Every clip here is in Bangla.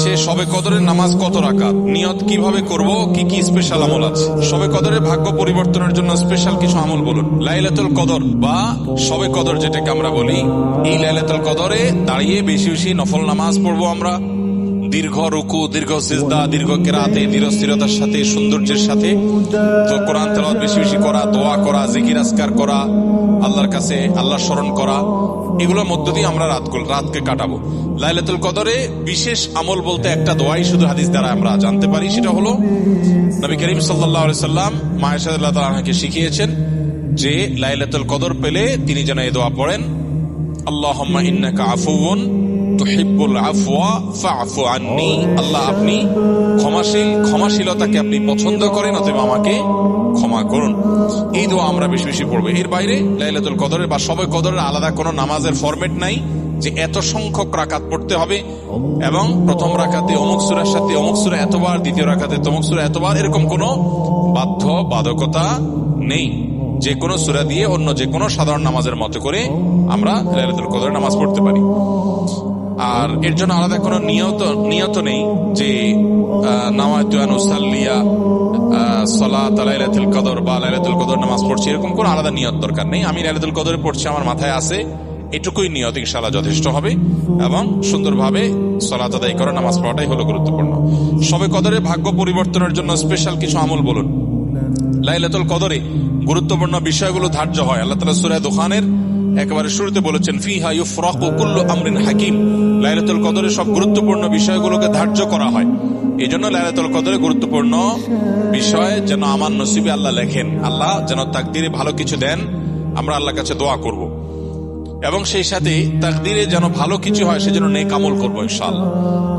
সে শবে কদরের নামাজ কত রাকাত, নিয়ত কিভাবে করব, কি কি স্পেশাল আমল আছে? শবে কদরের ভাগ্য পরিবর্তনের জন্য স্পেশাল কিছু আমল বলুন। লাইলাতুল কদর বা শবে কদর যেটাকে আমরা বলি, এই লাইলাতুল কদরে দাঁড়িয়ে বেশি বেশি নফল নামাজ পড়বো আমরা। দীর্ঘ রুকু, দীর্ঘ সিজদা, দীর্ঘ কেরাতে, দীর্ঘ স্থিরতার সাথে, সৌন্দর্যের সাথে। তো কোরআন তেলাওয়াত বেশি বেশি করা, দোয়া করা, জিকির আজকার করা, আল্লাহর কাছে আল্লাহর স্মরণ করা, এগুলোর মধ্য দিয়ে আমরা রাতকে কাটাবো। লাইলাতুল কদরে বিশেষ আমল বলতে একটা দোয়াই শুধু হাদিস দ্বারা আমরা জানতে পারি, সেটা হলো নবী করিম সাল্লাল্লাহু আলাইহি সাল্লাম মা আয়েশা রাদিয়াল্লাহু তাআলা আনহাকে শিখিয়েছেন যে লাইলাতুল কদর পেলে তিনি যেন এই দোয়া পড়েন, আল্লাহুম্মা ইন্নাকা আফুউন তুহিব্বুল আফওয়া ফা'ফু আন্নী। আল্লাহ, আপনি ক্ষমাশীল, ক্ষমাশীলতাকে আপনি পছন্দ করেন, অতএব আমাকে ক্ষমা করুন। এই দোয়া আমরা বেশি বেশি পড়বো। এর বাইরে লাইলাতুল কদরের বা শবে কদরের আলাদা কোনো নামাজের ফরম্যাট নাই যে এত সংখ্যক রাকাত পড়তে হবে এবং প্রথম রাকাতে অমুক সূরার সাথে অমুক সূরা এতবার, দ্বিতীয় রাকাতে তমুক সূরা এতবার, এরকম কোনো বাধ্যবাধকতা নেই। যে কোনো সূরা দিয়ে অন্য যে কোনো সাধারণ নামাজের মতো করে আমরা লাইলাতুল কদরের নামাজ পড়তে পারি। আর এর জন্য আলাদা কোনো নিয়ত নেই যে নাওয়াইতু আন উসাল্লিয়া সালাত লাইলাতুল কদর বা লাইলাতুল কদর নামাজ পড়ছি, এরকম কোনো আলাদা নিয়ত দরকার নেই। আমি লাইলাতুল কদরে পড়ছি, আমার মাথায় আছে, এটুকুই নিয়ত ইনশাআল্লাহ যথেষ্ট হবে এবং সুন্দরভাবে সালাত আদায় করে নামাজ পড়াটাই হলো গুরুত্বপূর্ণ। শবে কদরের ভাগ্য পরিবর্তনের জন্য স্পেশাল কিছু আমল বলুন। লাইলাতুল কদরে গুরুত্বপূর্ণ বিষয়গুলো ধার্য হয়। আল্লাহ তাআলা সূরা দুখানের একেবারে শুরুতে বলেছেন, ফিহা ইউফরাকু কুল্লু আমরিন হাকিম। লাইলাতুল কদরে সব গুরুত্বপূর্ণ বিষয়গুলোকে ধার্য করা হয়। এই জন্য লাইলাতুল কদরে গুরুত্বপূর্ণ বিষয় যেন আমার নসিবে আল্লাহ লেখেন, আল্লাহ যেন তাকদিরে ভালো কিছু দেন, আমরা আল্লাহর কাছে দোয়া করব এবং সেই সাথে তাকদিরে যেন ভালো কিছু হয় সেজন্য নেক আমল করবো ইনশাআল্লাহ।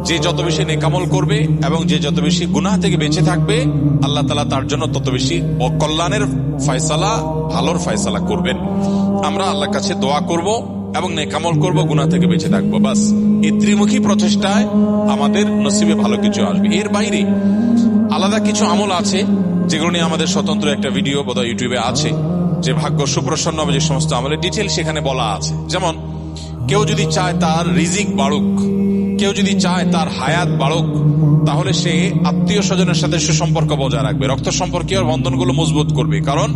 যে যত বেশি নেক আমল করবে এবং যে যত বেশি গুনাহ থেকে বেঁচে থাকবে, আল্লাহ তাআলা তার জন্য তত বেশি অকল্যাণের ফয়সালা, ভালোর ফয়সালা করবেন। আমরা আল্লাহর কাছে দোয়া করব এবং নেক আমল করব, গুনাহ থেকে বেঁচে থাকবো। বাস এই ত্রিমুখী প্রচেষ্টায় আমাদের নসিবে ভালো কিছু আসবে। এর বাইরে আলাদা কিছু আমল আছে যেগুলো নিয়ে আমাদের স্বতন্ত্র একটা ভিডিও বোধহয় ইউটিউবে আছে, যে ভাগ্য সুপ্রসন্ন হবে যে সমস্ত আমলের ডিটেল সেখানে বলা আছে। যেমন কেউ যদি চায় তার রিজিক বাড়ুক, কেউ যদি চায় তার হায়াত বাড়ুক, তাহলে সে আত্মীয় স্বজনের সাথে সুসম্পর্ক বজায় রাখবে, রক্ত সম্পর্কীয় বন্ধনগুলো মজবুত করবে। কারণ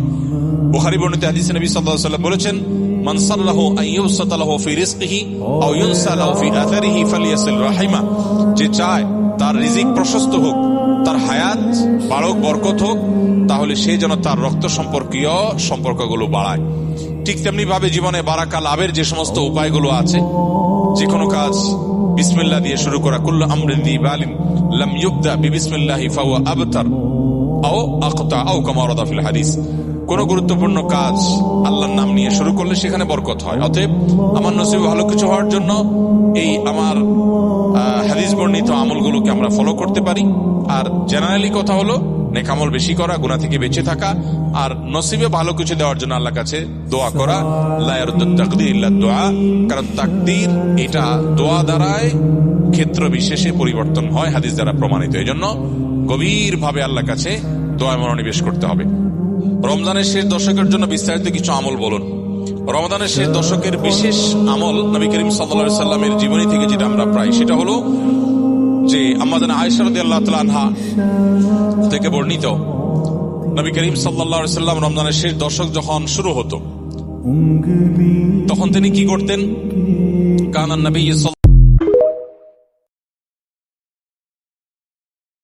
বুখারী বর্ণিত হাদিসে নবী সাল্লাল্লাহু আলাইহি ওয়াসাল্লাম বলেছেন, মান সাল্লাহু আন ইউসাতা লাহু ফি রিজকিহি আও ইউনসা লাহু ফি আথারিহি ফালিয়াসিল রাহিমা। যে চায় তার রিজিক প্রশস্ত হোক, তার হায়াত বাড়ুক, বরকত হোক, তাহলে সে যেন তার রক্ত সম্পর্কীয় সম্পর্কগুলো বাড়ায়। ঠিক তেমনি ভাবে জীবনে বারাকা লাভের যে সমস্ত উপায়গুলো আছে, যে কোনো কাজ বিসমিল্লাহ দিয়ে শুরু করা, কুল্লু আমরিন যী বালিন লাম ইউবদা বিবিসমিল্লাহি ফাহুয়া আবতার আও আকতা আও কামা ওয়ারাদা ফিল হাদিস। কোন গুরুত্বপূর্ণ কাজ আল্লাহর নাম নিয়ে শুরু করলে সেখানে বরকত হয়। অতএব আমার নসিবে ভালো কিছু হওয়ার জন্য এই আমার হাদিস বর্ণিত আমলগুলোকে আমরা ফলো করতে পারি। আর জেনারেলি কথা হলো নেক আমল বেশি করা, গুনাহ থেকে বেঁচে থাকা, আর নসিবে ভালো কিছু দেওয়ার জন্য আল্লাহর কাছে দোয়া করা। লা ইয়ারুদ্দুত তাকদীর ইল্লা দুআ, কারণ তাকদীর এটা দোয়া দ্বারাই ক্ষেত্র বিশেষে পরিবর্তন হয়, হাদিস দ্বারা প্রমাণিত। এই জন্য গভীর ভাবে আল্লাহর কাছে দোয়ায় মনোনিবেশ করতে হবে। রমজানের শেষ দশকের জন্য বিস্তারিত কিছু আমল বলুন। রমজানের শেষ দশকের বিশেষ আমল নবী করিম সাল্লাল্লাহু আলাইহি সাল্লামের জীবনী থেকে যেটা আমরা প্রায়, সেটা হলো যে আম্মা আয়েশা রাদিয়াল্লাহু তাআলা আনহা থেকে বর্ণিত, নবী করিম সাল্লাল্লাহু আলাইহি সাল্লাম রমজানের শেষ দশক যখন শুরু হতো তখন তিনি কি করতেন? কানান নবী